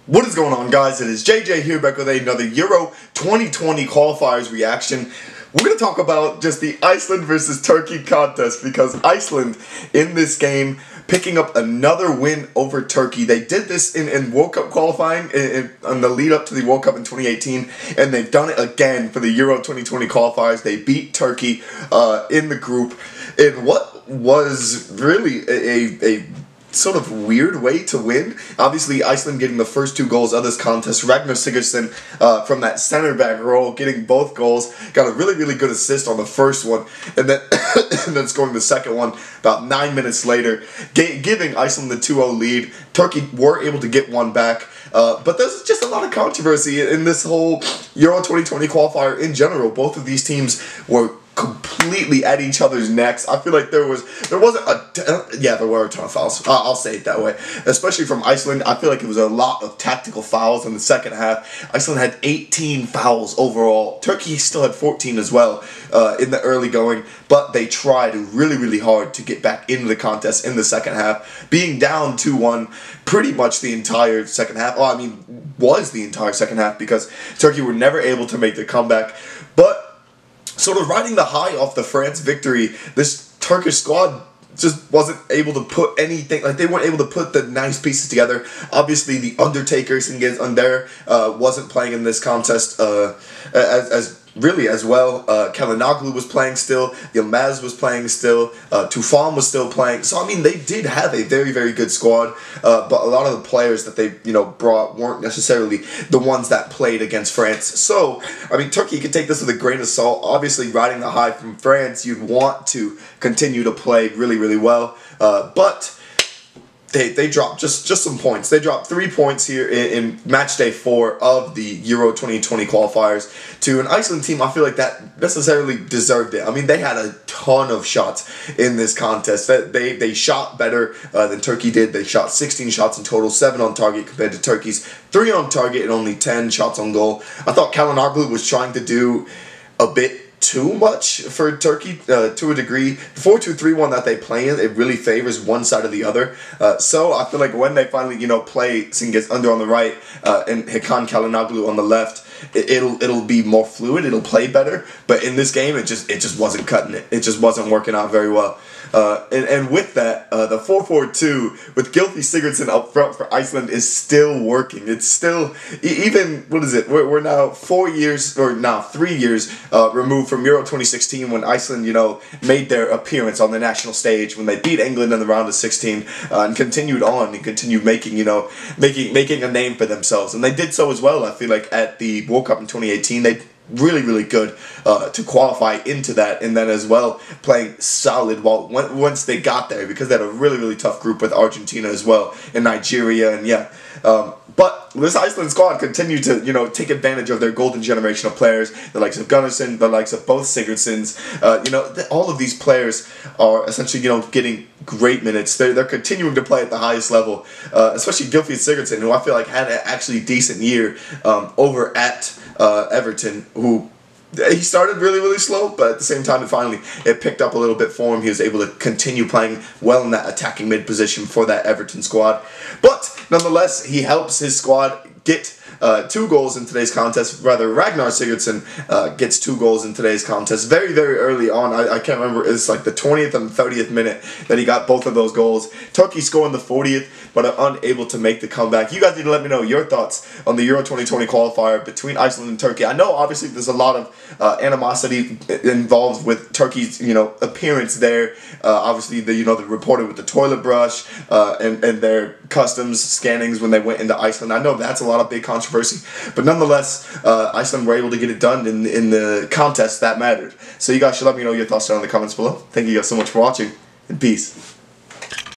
What is going on, guys? It is JJ here back with another Euro 2020 qualifiers reaction. We're going to talk about just the Iceland versus Turkey contest because Iceland in this game picking up another win over Turkey. They did this in World Cup qualifying on the lead up to the World Cup in 2018, and they've done it again for the Euro 2020 qualifiers. They beat Turkey in the group in what was really a sort of weird way to win. Obviously, Iceland getting the first two goals of this contest. Ragnar Sigurdsson from that center back role getting both goals. Got a really good assist on the first one, and then and then scoring the second one about 9 minutes later, giving Iceland the 2-0 lead. Turkey were able to get one back. But there's just a lot of controversy in this whole Euro 2020 qualifier in general. Both of these teams were completely at each other's necks. I feel like there were a ton of fouls. I'll say it that way. Especially from Iceland, I feel like it was a lot of tactical fouls in the second half. Iceland had 18 fouls overall. Turkey still had 14 as well in the early going, but they tried really hard to get back into the contest in the second half, being down 2-1 pretty much the entire second half. Well, I mean, was the entire second half because Turkey were never able to make the comeback. But sort of riding the high off the France victory, this Turkish squad just wasn't able to put anything, like they weren't able to put the nice pieces together. Obviously, the Undertaker wasn't playing in this contest as well. Çalhanoğlu was playing still. Yilmaz was playing still. Tufan was still playing. So I mean, they did have a very good squad, but a lot of the players that they brought weren't necessarily the ones that played against France. So I mean, Turkey could take this with a grain of salt. Obviously, riding the high from France, you'd want to continue to play really well, but they dropped just some points. They dropped 3 points here in match day 4 of the Euro 2020 qualifiers to an Iceland team. I feel like that necessarily deserved it. I mean, they had a ton of shots in this contest. They shot better than Turkey did. They shot 16 shots in total, 7 on target compared to Turkey's 3 on target and only 10 shots on goal. I thought Çalhanoğlu was trying to do a bit too much for Turkey to a degree. The 4-2-3-1 that they play in, it really favors one side or the other. So I feel like when they finally play Sigurdsson on the right and Hakan Çalhanoğlu on the left, it'll be more fluid. It'll play better. But in this game, it just wasn't cutting it. It just wasn't working out very well. And with that, the 4-4-2 with Gylfi Sigurðsson up front for Iceland is still working. It's still, even, what is it? We're now 3 years removed from Euro 2016 when Iceland, made their appearance on the national stage when they beat England in the round of 16 and continued on and continued making a name for themselves. And they did so as well, I feel like, at the World Cup in 2018. They really good to qualify into that, and then as well playing solid once they got there, because they had a really tough group with Argentina as well and Nigeria, and but this Iceland squad continued to take advantage of their golden generation of players, the likes of Gunnarsson, the likes of both Sigurdssons. All of these players are essentially getting great minutes. They're continuing to play at the highest level, especially Gylfi Sigurðsson, who I feel like had an actually decent year over at Everton, who he started really slow, but at the same time it picked up a little bit for him. He was able to continue playing well in that attacking mid position for that Everton squad. But nonetheless, he helps his squad get 2 goals in today's contest. Rather, Ragnar Sigurdsson gets 2 goals in today's contest very early on. I can't remember, it's like the 20th and 30th minute that he got both of those goals. Turkey scoring the 40th, but are unable to make the comeback. You guys need to let me know your thoughts on the Euro 2020 qualifier between Iceland and Turkey. I know obviously there's a lot of animosity involved with Turkey's appearance there. Obviously the reporter with the toilet brush and their customs scannings when they went into Iceland. I know that's a lot of big controversy, but nonetheless, Iceland were able to get it done in the contest that mattered. So you guys should let me know your thoughts down in the comments below. Thank you guys so much for watching, and peace.